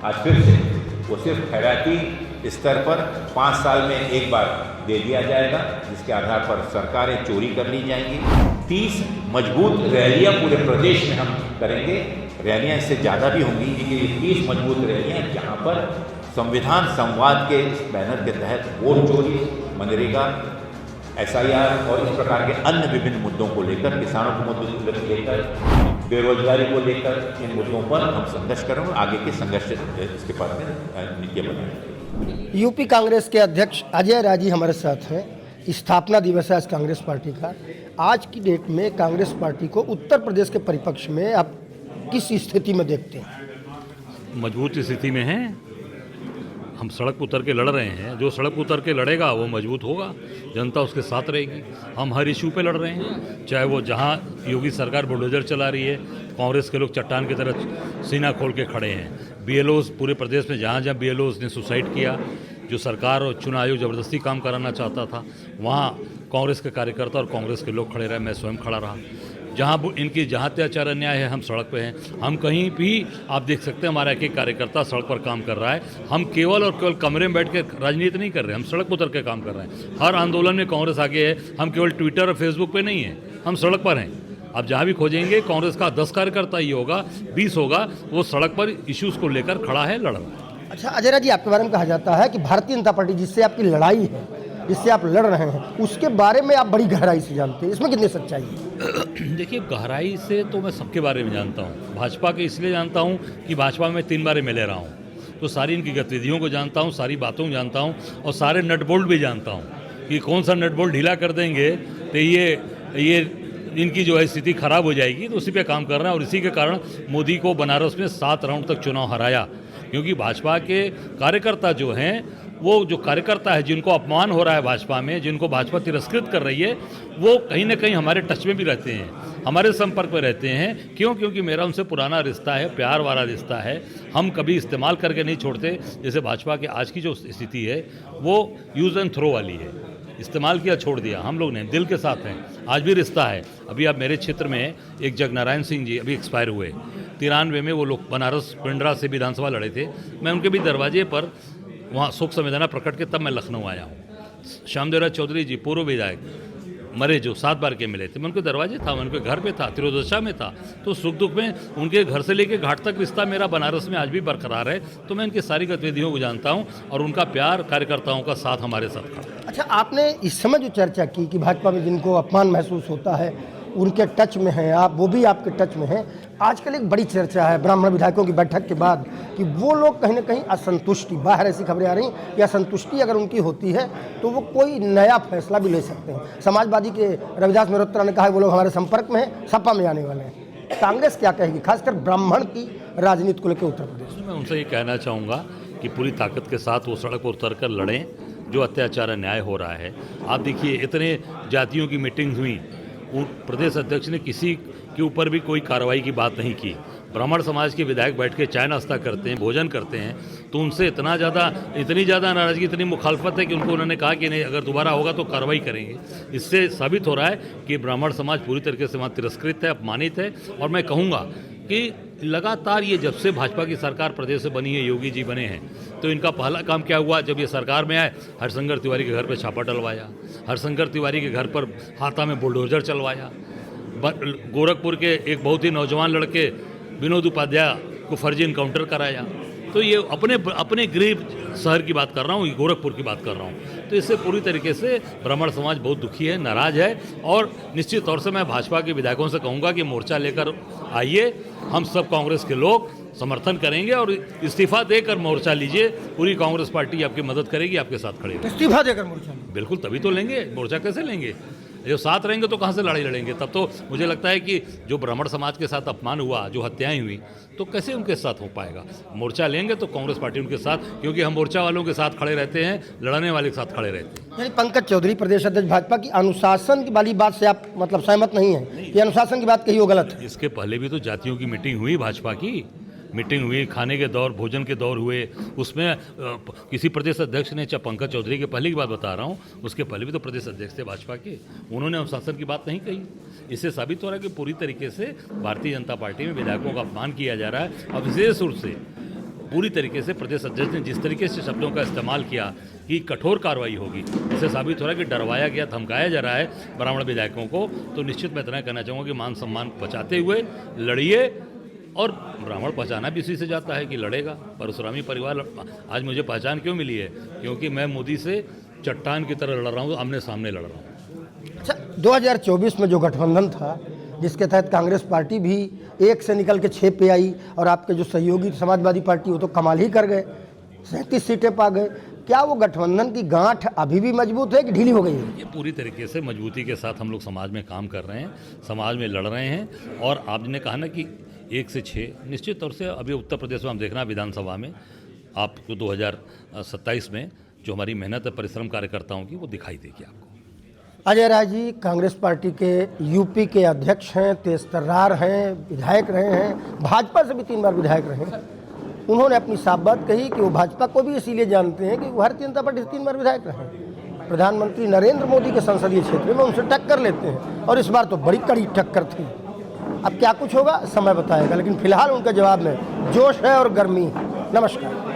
आज फिर से वो सिर्फ खैराती स्तर पर 5 साल में एक बार दे दिया जाएगा, जिसके आधार पर सरकारें चोरी कर ली जाएंगी। 30 मजबूत रैलियां पूरे प्रदेश में हम करेंगे, रैलियां इससे ज़्यादा भी होंगी, क्योंकि ये 30 मजबूत रैलियां जहां पर संविधान संवाद के इस बैनर के तहत वोट चोरी, मनरेगा, SIR और इस प्रकार के अन्य विभिन्न मुद्दों को लेकर, किसानों के मुद्दों को लेकर, बेरोजगारी को लेकर, इन मुद्दों पर हम संघर्ष करेंगे। आगे के संघर्ष इसके बारे में नीतियाँ बनाएंगे। यूपी कांग्रेस के अध्यक्ष अजय राय हमारे साथ हैं। स्थापना दिवस है आज कांग्रेस पार्टी का। आज की डेट में कांग्रेस पार्टी को उत्तर प्रदेश के परिप्रेक्ष्य में आप किस स्थिति में देखते हैं? मजबूत स्थिति में है। हम सड़क पर उतर के लड़ रहे हैं। जो सड़क पर उतर के लड़ेगा वो मजबूत होगा, जनता उसके साथ रहेगी। हम हर इशू पे लड़ रहे हैं, चाहे वो जहां योगी सरकार बुलडोजर चला रही है, कांग्रेस के लोग चट्टान की तरह सीना खोल के खड़े हैं। BLOs पूरे प्रदेश में जहां जहां BLOs ने सुसाइड किया, जो सरकार और चुनाव आयोग ज़बरदस्ती काम कराना चाहता था, वहाँ कांग्रेस के कार्यकर्ता और कांग्रेस के लोग खड़े रहे। मैं स्वयं खड़ा रहा। जहाँ इनकी जहाँ अत्याचार अन्याय है, हम सड़क पे हैं। हम कहीं भी आप देख सकते हैं हमारा एक कार्यकर्ता सड़क पर काम कर रहा है। हम केवल और केवल कमरे में बैठ के राजनीति नहीं कर रहे, हम सड़क पर उतर के काम कर रहे हैं। हर आंदोलन में कांग्रेस आगे है। हम केवल ट्विटर और फेसबुक पे नहीं हैं, हम सड़क पर हैं। आप जहाँ भी खोजेंगे कांग्रेस का 10 कार्यकर्ता ही होगा, 20 होगा, वो सड़क पर इश्यूज़ को लेकर खड़ा है, लड़ रहा है। अच्छा अजय राय जी, आपके बारे में कहा जाता है कि भारतीय जनता पार्टी जिससे आपकी लड़ाई है, जिससे आप लड़ रहे हैं, उसके बारे में आप बड़ी गहराई से जानते हैं, इसमें कितनी सच्चाई है? देखिए, गहराई से तो मैं सबके बारे में जानता हूँ। भाजपा के इसलिए जानता हूँ कि भाजपा में 3 बार MLA रहा हूँ, तो सारी इनकी गतिविधियों को जानता हूँ, सारी बातों को जानता हूँ और सारे नट बोल्ट भी जानता हूँ कि कौन सा नट बोल्ट ढीला कर देंगे तो ये इनकी जो है स्थिति खराब हो जाएगी। तो उसी पे काम कर रहे हैं और इसी के कारण मोदी को बनारस में 7 राउंड तक चुनाव हराया। क्योंकि भाजपा के कार्यकर्ता जो हैं, वो जो कार्यकर्ता है जिनको अपमान हो रहा है भाजपा में, जिनको भाजपा तिरस्कृत कर रही है, वो कहीं ना कहीं हमारे टच में भी रहते हैं, हमारे संपर्क में रहते हैं। क्यों? क्योंकि मेरा उनसे पुराना रिश्ता है, प्यार वाला रिश्ता है। हम कभी इस्तेमाल करके नहीं छोड़ते। जैसे भाजपा की आज की जो स्थिति है वो यूज़ एंड थ्रो वाली है, इस्तेमाल किया छोड़ दिया। हम लोग नहीं, दिल के साथ हैं, आज भी रिश्ता है। अभी आप मेरे क्षेत्र में एक जगनारायण सिंह जी अभी एक्सपायर हुए, 93 में वो लोग बनारस पिंडरा से विधानसभा लड़े थे। मैं उनके भी दरवाजे पर वहाँ शोक संवेदना प्रकट के तब मैं लखनऊ आया हूँ। श्यामदेवराज चौधरी जी पूर्व विधायक मरे, जो 7 बार के मिले थे, मैं उनके दरवाजे था, मैं उनके घर पे था, तिरोदशा में था। तो सुख दुख में उनके घर से लेके घाट तक रिश्ता मेरा बनारस में आज भी बरकरार है। तो मैं इनकी सारी गतिविधियों को जानता हूँ और उनका प्यार, कार्यकर्ताओं का साथ हमारे साथ खड़ा। अच्छा, आपने इस समय जो चर्चा की कि भाजपा में जिनको अपमान महसूस होता है उनके टच में हैं आप, वो भी आपके टच में हैं। आजकल एक बड़ी चर्चा है ब्राह्मण विधायकों की बैठक के बाद कि वो लोग कहीं ना कहीं असंतुष्टि, बाहर ऐसी खबरें आ रही कि असंतुष्टि अगर उनकी होती है तो वो कोई नया फैसला भी ले सकते हैं। समाजवादी के रविदास मेहरोत्रा ने कहा वो लोग हमारे संपर्क में हैं, सपा में आने वाले हैं। कांग्रेस क्या कहेगी खासकर ब्राह्मण की राजनीति को लेकर उत्तर प्रदेश में? मैं उनसे ये कहना चाहूँगा कि पूरी ताकत के साथ वो सड़क पर उतर कर लड़ें जो अत्याचार अन्याय हो रहा है। आप देखिए, इतने जातियों की मीटिंग हुई, प्रदेश अध्यक्ष ने किसी के ऊपर भी कोई कार्रवाई की बात नहीं की। ब्राह्मण समाज के विधायक बैठ के चाय नाश्ता करते हैं, भोजन करते हैं, तो उनसे इतनी ज़्यादा नाराज़गी, इतनी मुखालफत है कि उन्होंने कहा कि नहीं, अगर दोबारा होगा तो कार्रवाई करेंगे। इससे साबित हो रहा है कि ब्राह्मण समाज पूरी तरीके से वहाँ तिरस्कृत है, अपमानित है। और मैं कहूँगा कि लगातार ये जब से भाजपा की सरकार प्रदेश से बनी है, योगी जी बने हैं, तो इनका पहला काम क्या हुआ? जब ये सरकार में आए, हरशंकर तिवारी के घर पे छापा डलवाया, हरशंकर तिवारी के घर पर हाथा में बुलडोजर चलवाया, गोरखपुर के एक बहुत ही नौजवान लड़के विनोद उपाध्याय को फर्जी इनकाउंटर कराया। तो ये अपने गृह शहर की बात कर रहा हूँ, गोरखपुर की बात कर रहा हूँ। तो इससे पूरी तरीके से ब्राह्मण समाज बहुत दुखी है, नाराज है। और निश्चित तौर से मैं भाजपा के विधायकों से कहूँगा कि मोर्चा लेकर आइए, हम सब कांग्रेस के लोग समर्थन करेंगे और इस्तीफा देकर मोर्चा लीजिए। पूरी कांग्रेस पार्टी आपकी मदद करेगी, आपके साथ खड़ी है। इस्तीफा देकर मोर्चा? बिल्कुल, तभी तो लेंगे। मोर्चा कैसे लेंगे? जो साथ रहेंगे तो कहाँ से लड़ाई लड़ेंगे? तब तो मुझे लगता है कि जो ब्राह्मण समाज के साथ अपमान हुआ, जो हत्याएं हुई, तो कैसे उनके साथ हो पाएगा? मोर्चा लेंगे तो कांग्रेस पार्टी उनके साथ, क्योंकि हम मोर्चा वालों के साथ खड़े रहते हैं, लड़ने वाले के साथ खड़े रहते हैं। यानी पंकज चौधरी प्रदेश अध्यक्ष भाजपा की अनुशासन वाली बात से आप मतलब सहमत नहीं है कि अनुशासन की बात कही वो गलत है? इसके पहले भी तो जातियों की मीटिंग हुई, भाजपा की मीटिंग हुई, खाने के दौर, भोजन के दौर हुए, उसमें किसी प्रदेश अध्यक्ष ने, चाहे पंकज चौधरी के पहले की बात बता रहा हूँ, उसके पहले भी तो प्रदेश अध्यक्ष थे भाजपा के, उन्होंने अनुशासन की बात नहीं कही। इससे साबित हो रहा है कि पूरी तरीके से भारतीय जनता पार्टी में विधायकों का अपमान किया जा रहा है। और विशेष रूप से पूरी तरीके से प्रदेश अध्यक्ष ने जिस तरीके से शब्दों का इस्तेमाल किया कि कठोर कार्रवाई होगी, इससे साबित हो रहा है कि डरवाया गया, धमकाया जा रहा है ब्राह्मण विधायकों को। तो निश्चित मैं इतना कहना चाहूँगा कि मान सम्मान बचाते हुए लड़िए, और ब्राह्मण पहचाना भी इसी से जाता है कि लड़ेगा। परशुरामी परिवार आज मुझे पहचान क्यों मिली है? क्योंकि मैं मोदी से चट्टान की तरह लड़ रहा हूँ, आमने सामने लड़ रहा हूँ। अच्छा, 2024 में जो गठबंधन था, जिसके तहत कांग्रेस पार्टी भी 1 से निकल के 6 पे आई, और आपके जो सहयोगी समाजवादी पार्टी वो तो कमाल ही कर गए, 37 सीटें पा गए। क्या वो गठबंधन की गांठ अभी भी मजबूत है कि ढीली हो गई है? ये पूरी तरीके से मजबूती के साथ हम लोग समाज में काम कर रहे हैं, समाज में लड़ रहे हैं। और आपने कहा ना कि 1 से 6, निश्चित तौर से अभी उत्तर प्रदेश में हम देखना विधानसभा में आपको 2027 में जो हमारी मेहनत है, परिश्रम कार्यकर्ताओं की, वो दिखाई देगी आपको। अजय राय जी कांग्रेस पार्टी के यूपी के अध्यक्ष हैं, तेज तर्रार हैं, विधायक रहे हैं, भाजपा से भी 3 बार विधायक रहे हैं। उन्होंने अपनी साफ बात कही कि वो भाजपा को भी इसीलिए जानते हैं कि भारतीय जनता पार्टी से 3 बार विधायक रहे हैं। प्रधानमंत्री नरेंद्र मोदी के संसदीय क्षेत्र में उनसे टक्कर लेते हैं, और इस बार तो बड़ी कड़ी टक्कर थी। अब क्या कुछ होगा समय बताएगा, लेकिन फिलहाल उनके जवाब में जोश है और गर्मी है। नमस्कार।